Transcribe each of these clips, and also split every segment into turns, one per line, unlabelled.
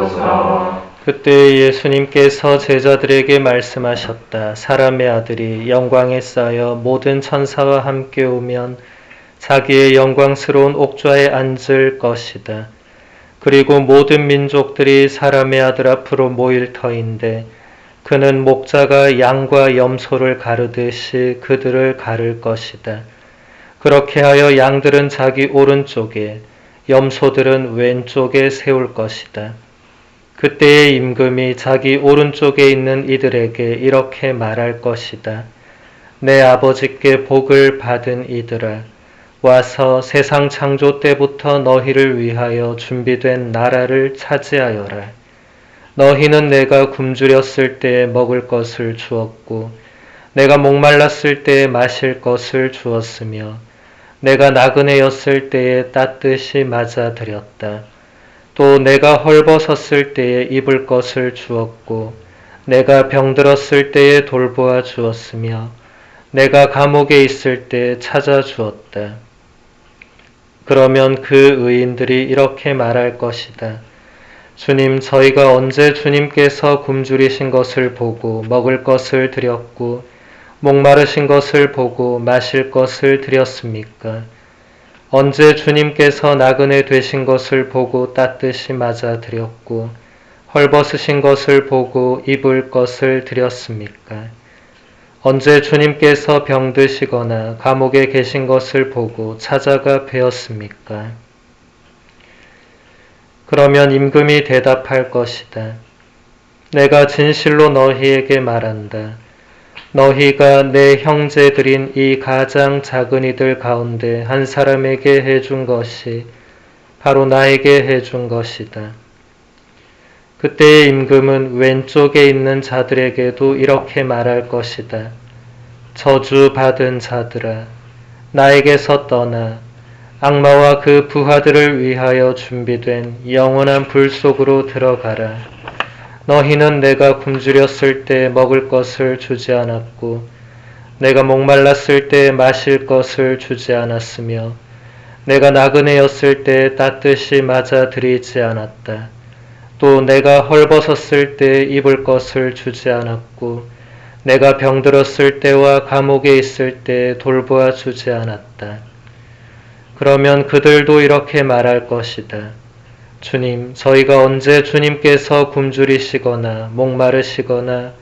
주옵소서.
그때 예수님께서 제자들에게 말씀하셨다. 사람의 아들이 영광에 쌓여 모든 천사와 함께 오면 자기의 영광스러운 옥좌에 앉을 것이다. 그리고 모든 민족들이 사람의 아들 앞으로 모일 터인데 그는 목자가 양과 염소를 가르듯이 그들을 가를 것이다. 그렇게 하여 양들은 자기 오른쪽에, 염소들은 왼쪽에 세울 것이다. 그때의 임금이 자기 오른쪽에 있는 이들에게 이렇게 말할 것이다. 내 아버지께 복을 받은 이들아, 와서 세상 창조 때부터 너희를 위하여 준비된 나라를 차지하여라. 너희는 내가 굶주렸을 때에 먹을 것을 주었고, 내가 목말랐을 때에 마실 것을 주었으며, 내가 나그네였을 때에 따뜻이 맞아들였다. 또 내가 헐벗었을 때에 입을 것을 주었고, 내가 병들었을 때에 돌보아 주었으며, 내가 감옥에 있을 때에 찾아주었다. 그러면 그 의인들이 이렇게 말할 것이다. 주님, 저희가 언제 주님께서 굶주리신 것을 보고 먹을 것을 드렸고 목마르신 것을 보고 마실 것을 드렸습니까? 언제 주님께서 나그네 되신 것을 보고 따뜻이 맞아 드렸고 헐벗으신 것을 보고 입을 것을 드렸습니까? 언제 주님께서 병드시거나 감옥에 계신 것을 보고 찾아가 뵈었습니까? 그러면 임금이 대답할 것이다. 내가 진실로 너희에게 말한다. 너희가 내 형제들인 이 가장 작은 이들 가운데 한 사람에게 해준 것이 바로 나에게 해준 것이다. 그때의 임금은 왼쪽에 있는 자들에게도 이렇게 말할 것이다. 저주받은 자들아, 나에게서 떠나 악마와 그 부하들을 위하여 준비된 영원한 불 속으로 들어가라. 너희는 내가 굶주렸을 때 먹을 것을 주지 않았고 내가 목말랐을 때 마실 것을 주지 않았으며 내가 나그네였을 때 따뜻이 맞아들이지 않았다. 또 내가 헐벗었을 때 입을 것을 주지 않았고 내가 병들었을 때와 감옥에 있을 때 돌보아 주지 않았다. 그러면 그들도 이렇게 말할 것이다. 주님, 저희가 언제 주님께서 굶주리시거나 목마르시거나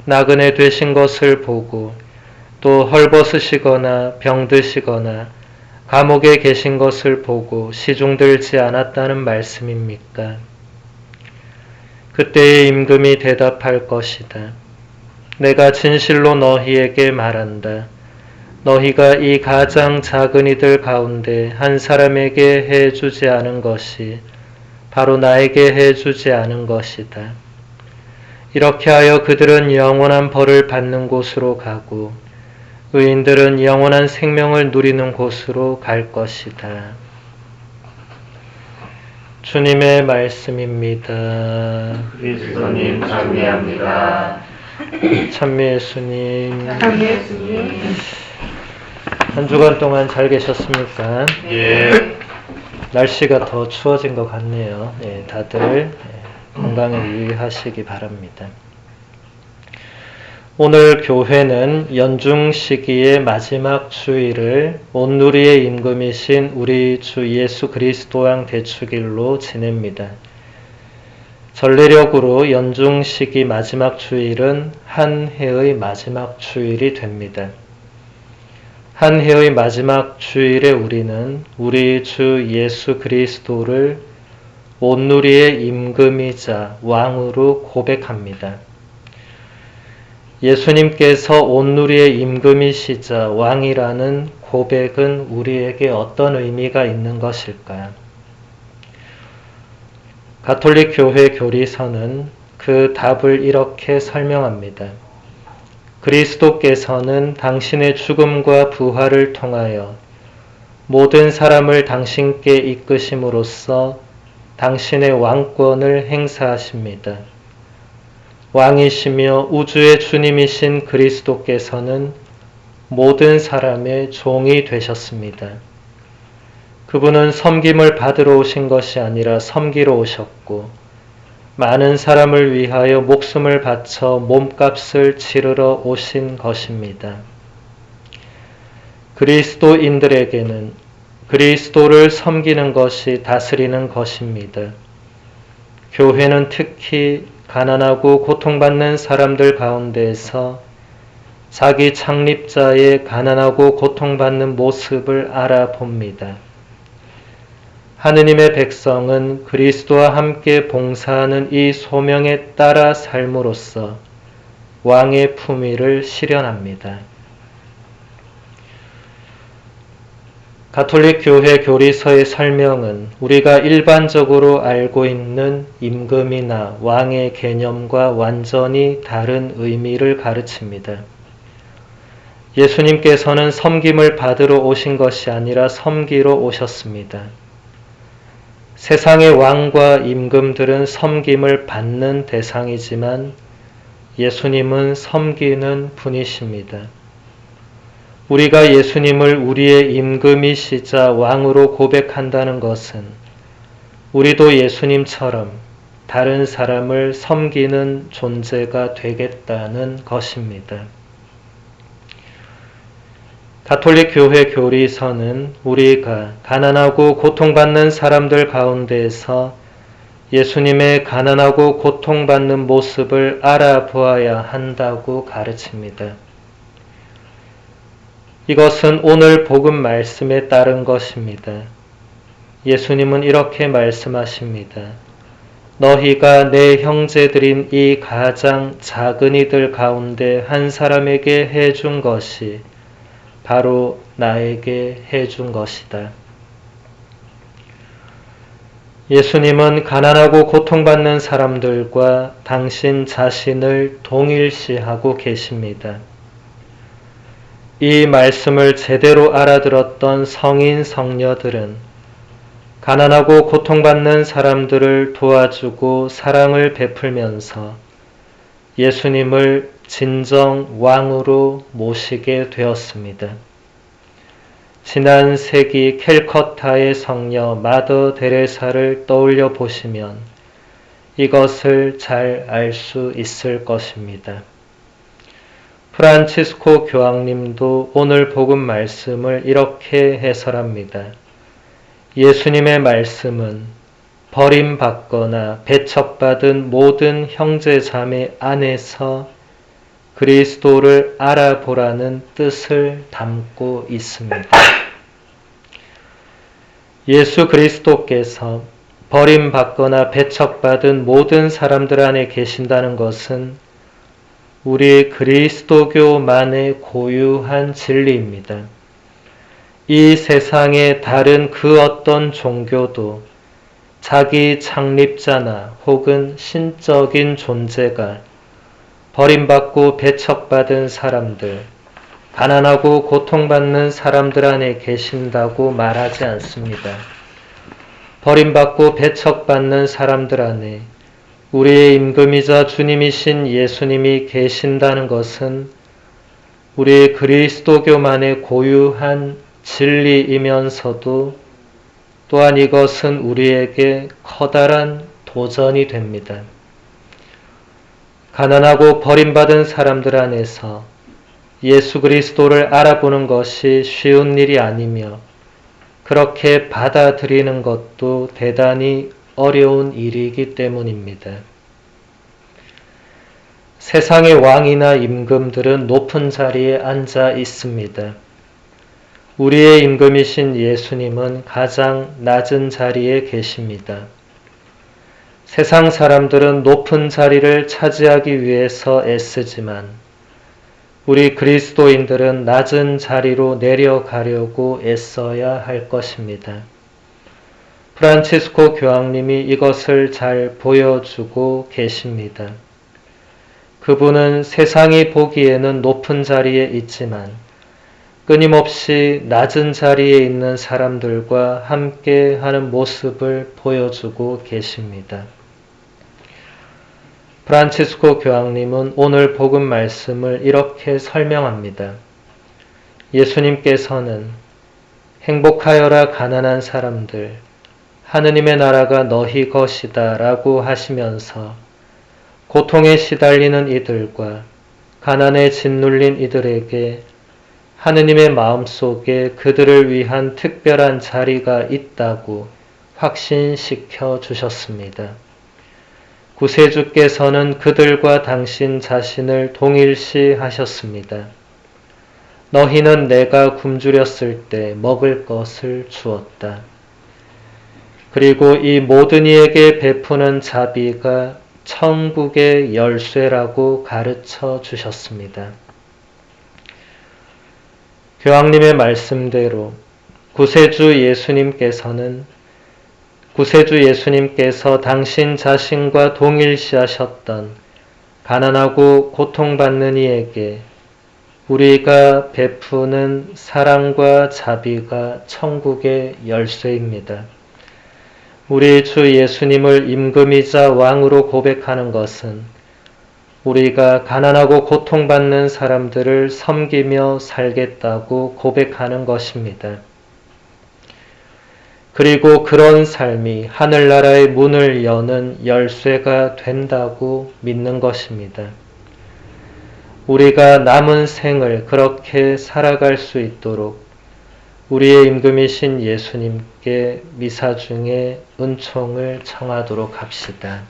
나그네 되신 것을 보고 또 헐벗으시거나 병드시거나 감옥에 계신 것을 보고 시중들지 않았다는 말씀입니까? 그때의 임금이 대답할 것이다. 내가 진실로 너희에게 말한다. 너희가 이 가장 작은 이들 가운데 한 사람에게 해주지 않은 것이 바로 나에게 해주지 않은 것이다. 이렇게 하여 그들은 영원한 벌을 받는 곳으로 가고 의인들은 영원한 생명을 누리는 곳으로 갈 것이다. 주님의 말씀입니다.
그리스도님 찬미합니다.
찬미 예수님.
찬미 예수님.
한 주간 동안 잘 계셨습니까?
예.
날씨가 더 추워진 것 같네요. 다들 건강에 유의하시기 바랍니다. 오늘 교회는 연중 시기의 마지막 주일을 온누리의 임금이신 우리 주 예수 그리스도 왕 대축일로 지냅니다. 전례력으로 연중 시기 마지막 주일은 한 해의 마지막 주일이 됩니다. 한 해의 마지막 주일에 우리는 우리 주 예수 그리스도를 온누리의 임금이자 왕으로 고백합니다. 예수님께서 온누리의 임금이시자 왕이라는 고백은 우리에게 어떤 의미가 있는 것일까요? 가톨릭 교회 교리서는 그 답을 이렇게 설명합니다. 그리스도께서는 당신의 죽음과 부활을 통하여 모든 사람을 당신께 이끄심으로써 당신의 왕권을 행사하십니다. 왕이시며 우주의 주님이신 그리스도께서는 모든 사람의 종이 되셨습니다. 그분은 섬김을 받으러 오신 것이 아니라 섬기러 오셨고 많은 사람을 위하여 목숨을 바쳐 몸값을 치르러 오신 것입니다. 그리스도인들에게는 그리스도를 섬기는 것이 다스리는 것입니다. 교회는 특히 가난하고 고통받는 사람들 가운데에서 자기 창립자의 가난하고 고통받는 모습을 알아봅니다. 하느님의 백성은 그리스도와 함께 봉사하는 이 소명에 따라 삶으로써 왕의 품위를 실현합니다. 가톨릭 교회 교리서의 설명은 우리가 일반적으로 알고 있는 임금이나 왕의 개념과 완전히 다른 의미를 가르칩니다. 예수님께서는 섬김을 받으러 오신 것이 아니라 섬기러 오셨습니다. 세상의 왕과 임금들은 섬김을 받는 대상이지만 예수님은 섬기는 분이십니다. 우리가 예수님을 우리의 임금이시자 왕으로 고백한다는 것은 우리도 예수님처럼 다른 사람을 섬기는 존재가 되겠다는 것입니다. 가톨릭 교회 교리서는 우리가 가난하고 고통받는 사람들 가운데에서 예수님의 가난하고 고통받는 모습을 알아보아야 한다고 가르칩니다. 이것은 오늘 복음 말씀에 따른 것입니다. 예수님은 이렇게 말씀하십니다. 너희가 내 형제들인 이 가장 작은 이들 가운데 한 사람에게 해준 것이 바로 나에게 해준 것이다. 예수님은 가난하고 고통받는 사람들과 당신 자신을 동일시하고 계십니다. 이 말씀을 제대로 알아들었던 성인 성녀들은 가난하고 고통받는 사람들을 도와주고 사랑을 베풀면서 예수님을 진정 왕으로 모시게 되었습니다. 지난 세기 캘커타의 성녀 마더 데레사를 떠올려 보시면 이것을 잘 알 수 있을 것입니다. 프란치스코 교황님도 오늘 복음 말씀을 이렇게 해설합니다. 예수님의 말씀은 버림받거나 배척받은 모든 형제 자매 안에서 그리스도를 알아보라는 뜻을 담고 있습니다. 예수 그리스도께서 버림받거나 배척받은 모든 사람들 안에 계신다는 것은 우리 그리스도교만의 고유한 진리입니다. 이 세상의 다른 그 어떤 종교도 자기 창립자나 혹은 신적인 존재가 버림받고 배척받은 사람들, 가난하고 고통받는 사람들 안에 계신다고 말하지 않습니다. 버림받고 배척받는 사람들 안에 우리의 임금이자 주님이신 예수님이 계신다는 것은 우리 그리스도교만의 고유한 진리이면서도 또한 이것은 우리에게 커다란 도전이 됩니다. 가난하고 버림받은 사람들 안에서 예수 그리스도를 알아보는 것이 쉬운 일이 아니며 그렇게 받아들이는 것도 대단히 어려운 일이기 때문입니다. 세상의 왕이나 임금들은 높은 자리에 앉아 있습니다. 우리의 임금이신 예수님은 가장 낮은 자리에 계십니다. 세상 사람들은 높은 자리를 차지하기 위해서 애쓰지만 우리 그리스도인들은 낮은 자리로 내려가려고 애써야 할 것입니다. 프란치스코 교황님이 이것을 잘 보여주고 계십니다. 그분은 세상이 보기에는 높은 자리에 있지만 끊임없이 낮은 자리에 있는 사람들과 함께 하는 모습을 보여주고 계십니다. 프란치스코 교황님은 오늘 복음 말씀을 이렇게 설명합니다. 예수님께서는 행복하여라 가난한 사람들, 하느님의 나라가 너희 것이다 라고 하시면서 고통에 시달리는 이들과 가난에 짓눌린 이들에게 하느님의 마음속에 그들을 위한 특별한 자리가 있다고 확신시켜 주셨습니다. 구세주께서는 그들과 당신 자신을 동일시 하셨습니다. 너희는 내가 굶주렸을 때 먹을 것을 주었다. 그리고 이 모든 이에게 베푸는 자비가 천국의 열쇠라고 가르쳐 주셨습니다. 교황님의 말씀대로 구세주 예수님께서 당신 자신과 동일시하셨던 가난하고 고통받는 이에게 우리가 베푸는 사랑과 자비가 천국의 열쇠입니다. 우리 주 예수님을 임금이자 왕으로 고백하는 것은 우리가 가난하고 고통받는 사람들을 섬기며 살겠다고 고백하는 것입니다. 그리고 그런 삶이 하늘나라의 문을 여는 열쇠가 된다고 믿는 것입니다. 우리가 남은 생을 그렇게 살아갈 수 있도록 우리의 임금이신 예수님께 미사 중에 은총을 청하도록 합시다.